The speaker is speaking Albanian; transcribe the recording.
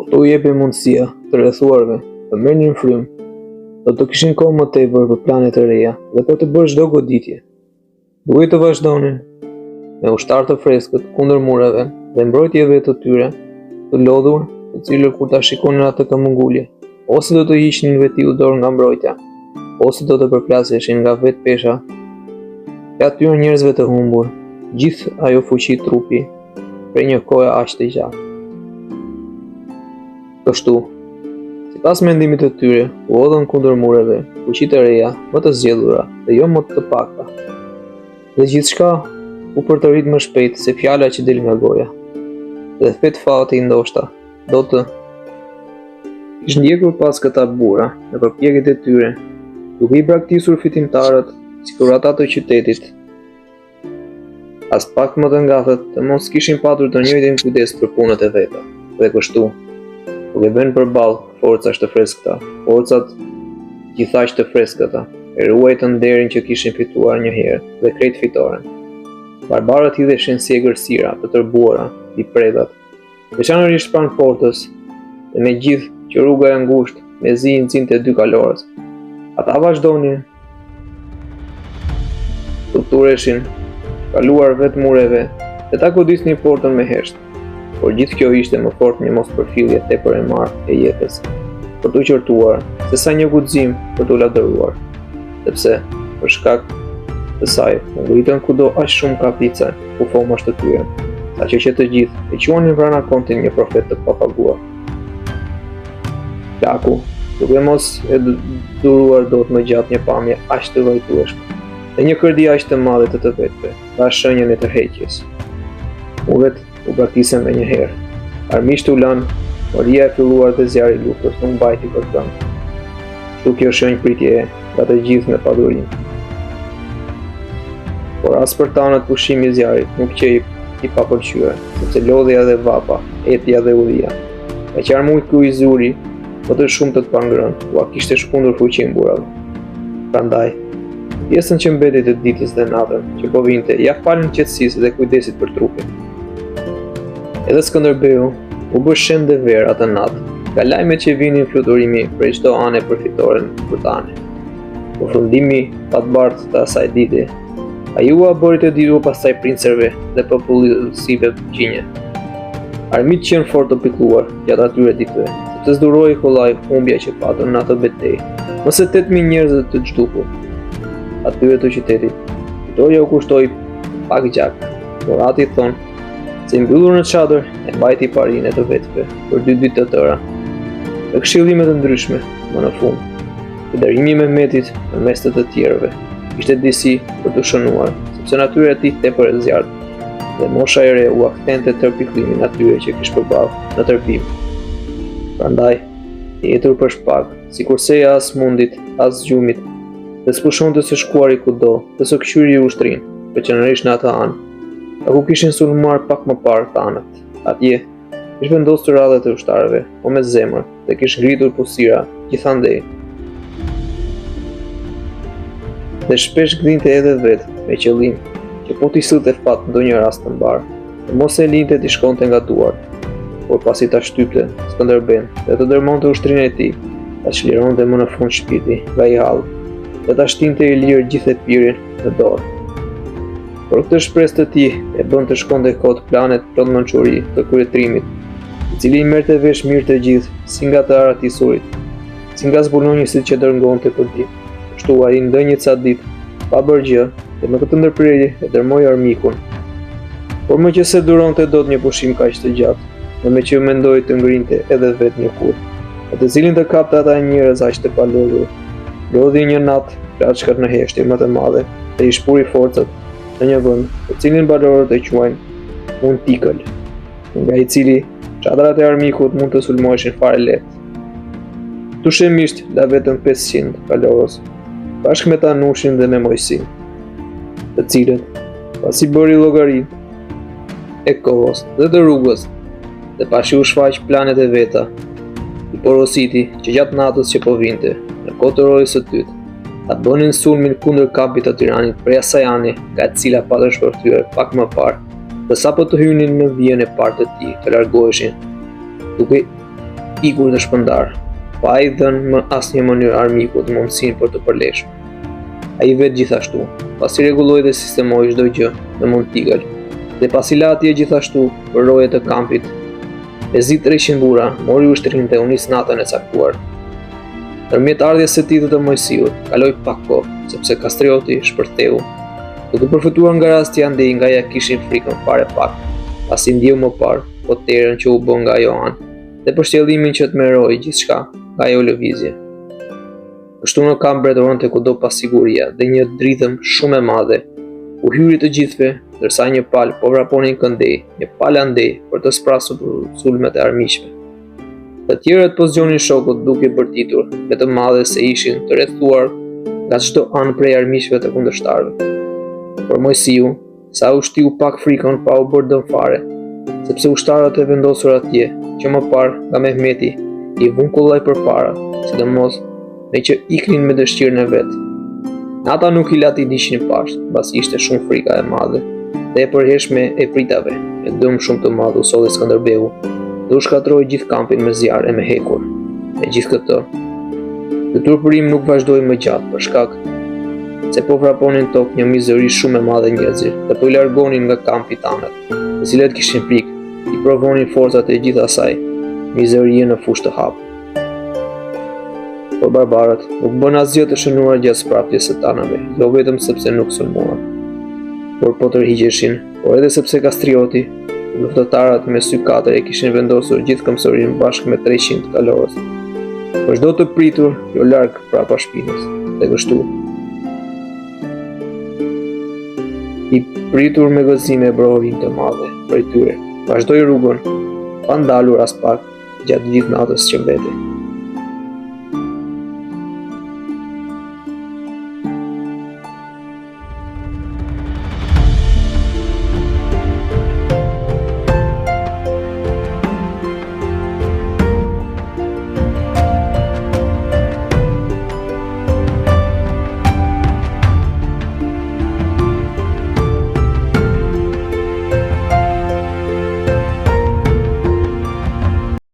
por të u jepi mundësia të rrethuarve të merrnin frymë, do të kishin kohë më tepër për plane të reja dhe për të bërë çdo goditje. Duhej të vazhdonin me ushtar të freskët kundër mureve dhe mbrojtjeve të tyre të lodhur, të cilët kur ta shikonin atë këmbëngulje, ose do të hiqnin vetiu dorë nga mbrojtja, ose do të përplaseshin nga vetë pesha e atyre njerëzve të humbur, gjithë ajo fuqi trupi për një kohë aq të gjatë. Kështu, sipas mendimit të tyre, u hodhën kundër mureve fuqi të reja, më të zgjedhura dhe jo më të pakta. Dhe gjithçka u përtërit më shpejt se fjala që del nga goja. Dhe fet fati ndoshta do të ish ndjekur pas këta burra në përpjekjet e tyre, duke i braktisur fitimtarët sikur ata të qytetit. As pak më të ngatët të mos kishin patur të njëjtin kujdes për punët e veta, dhe kështu, duke vënë përballë forcash të freskëta, forcat gjithaq të freskëta, e ruajtën nderin që kishin fituar një herë dhe krejt fitoren. Barbarët hidheshin si egërsira të tërbuara, i predat, veçanërisht pranë portës, dhe me gjithë që rruga e ngushtë me zi nxinte dy kalorës. Ata vazhdonin të tureshin, kaluar vetë mureve dhe ta godisnin portën me heshtë, por gjithë kjo ishte më fort një mospërfillje tepër e marrë e jetës, për t'u qortuar, se sa një guxim për t'u lavdëruar, sepse për shkak të saj u ngritën kudo aq shumë kapica u fomash të tyre, saqë që të gjithë e quanin pranë kontin një profet të papaguar. Plaku, duke mos e duruar dot më gjatë një pamje aq të vajtueshme, dhe një kërdi aq të madhe të vetëve, dha shenjën e tërheqjes. Muret u braktisën me një herë. Armiqtë u lanë, moria e filluar dhe zjarri i luftës nuk mbajti për këmbë. Kështu kjo shenjë pritje nga të gjithë me padurim. Por as për tanët pushimi i zjarrit nuk qej i papëlqyer, sepse lodhja dhe vapa, etja dhe udhia. E qarmujt ku i zuri, më të shumë të pangrënë, ua kishte shkundur fuqin burrave. Prandaj, pjesën që mbeti të ditës dhe natën, që po vinte, ja falën qetësisë dhe kujdesit për trupin. Edhe Skënderbeu u bë shem dhe verë atë natë, nga lajmet që vinin fluturimi prej çdo ane përfitoren kurtane. Përfundimi patbartë të asaj dite, ai u bëri të ditur pastaj princerve dhe popullsive gjinje. Armiqtë qenë fort të pikëlluar gjatë atyre ditëve, sepse zduroi kollaj humbja që patën në atë betejë, më se 8.000 njerëz të zhdukur. Atyre të qytetit, fitoria u kushtoi pak gjak, por ati thonë se mbyllur në çadër e mbajti parinë e të vetëve për 2 ditë të tëra. Me këshillime të ndryshme, më në fund, përdarimi i Mehmetit përmes të tjerëve ishte disi për të shënuar, sepse natyra e tij tepër e zjarrt, dhe mosha e re u akthente tërpiklimin atyre që kishte përballë në tërpim. Prandaj, i jetur për shpak, sikurse as mundit, as gjumit, dhe s'pushonte se shkuari kudo, dhe së kqyri ushtrin, veçanërisht në atë anë, ku kishin sulmuar pak më parë tanët. Atje, kish vendosur radhët e ushtarëve, po me zemër, dhe kish ngritur pusira gjithandej. Dhe shpesh gdhinte edhe vetë, me qëllim, që po t'i sillte fat ndonjë rast të mbar, dhe mos e linte t'i shkonte nga duart, por pasi ta shtypte Skënderben dhe të dërmonte ushtrinë e tij, ta çlironte më në fund shpirti nga i hall, dhe ta shtinte i lirë gjithë e pirin në dorë. Por këtë shpresë të tij e bën të shkonte kot planet plot mençuri të kryetrimit, i cili i merrte vesh mirë të gjithë, si nga të aratisurit, si nga zbulonjësit që dërngonte për ditë. Kështu ai ndë një ca ditë, pa bërë gjë, dhe me këtë ndërprerje e dërmoi armikun. Por më që se duronte dot një pushim kaq të gjatë, dhe me që mendoi të ngrinte edhe vetë një kur, e të cilin të kapte ata njerëz aq të palodhur, lodhi një natë plaçkat në heshtje më të madhe, dhe i shpuri forcat në një vend, të cilin banorët e quajnë Montikël, nga i cili çadrat e armikut mund të sulmoheshin fare lehtë. Tushemisht la vetëm 500 kalorës, bashkë me Tanushin dhe me Mojsin, të cilët, pasi bëri llogarinë e kohës dhe të rrugës, dhe pasi u shfaq planet e veta, i porositi që gjatë natës që po vinte, në kohë të orës së dytë, ta bënin sulmin kundër kampit të Tiranit prej asaj ane, nga e cila patën shpërthyer pak më parë, dhe sapo të hynin në vijën e parë të tij, të largoheshin, duke ikur të shpëndar, pa ai dhënë më asnjë mënyrë armikut mundësinë për të përleshur. Ai vetë gjithashtu, pasi rregulloi dhe sistemoi çdo gjë në mund t'igël, dhe pasi la atje gjithashtu për rojet të kampit, mezi 300 burra mori ushtrin dhe u nis natën e caktuar. Ndërmjet ardhjes së tij të Mojsiut, kaloi pak kohë, sepse Kastrioti shpërtheu. Duke përfituar nga rasti andej nga ja kishin frikën fare pak, pasi ndjeu më parë poterën që u bë nga Joan, dhe përshjellimin që të merroi gjithçka nga ajo lëvizje. Kështu në kamp mbretëron të kudo pas siguria dhe një dridhëm shumë e madhe u hyri të gjithve, ndërsa një palë po vraponin këndej, një palë andej për të sprasur sulmet e armiqve. Të tjerët po zgjonin shokut duke bërtitur, me të madhe se ishin të rrethuar nga çdo anë prej armiqve të kundërshtarëve. Por Mojsiu, sa u shtiu pak frikën pa u bërë dëm fare, sepse ushtarët e vendosur atje, që më parë nga Mehmeti, i vunkullaj përpara, sidomos me që iknin me dëshirën e vet. Ata nuk i lati dishin pashtë, pasi ishte shumë frika e madhe, dhe e përhershme e pritave, e dëm shumë të madh u solli Skënderbeu, dhe u shkatroi gjithë kampin me zjarr e me hekur. Me gjithë këtë, ky turpërim nuk vazhdoi më gjatë për shkak se po vraponin tokë një mizëri shumë e madhe njerëzish, dhe po i largonin nga kampi tanët, të cilët kishin frikë, i provonin forcat e gjithë asaj, mizërie në fushë të hapur. Por barbarët nuk bën asgjë të shënuar gjatë sprapjes së tanëve, jo vetëm sepse nuk sulmuan, por po tërhiqeshin, por edhe sepse Kastrioti, luftëtarët me sy katër e kishin vendosur gjithë këmbësorin bashkë me 300 kalorës. Por çdo të pritur jo larg prapa shpinës, dhe kështu i pritur me gëzime e brohovin të madhe prej tyre, vazhdoi rrugën, pa ndalur as pak gjatë gjithë natës që mbeti.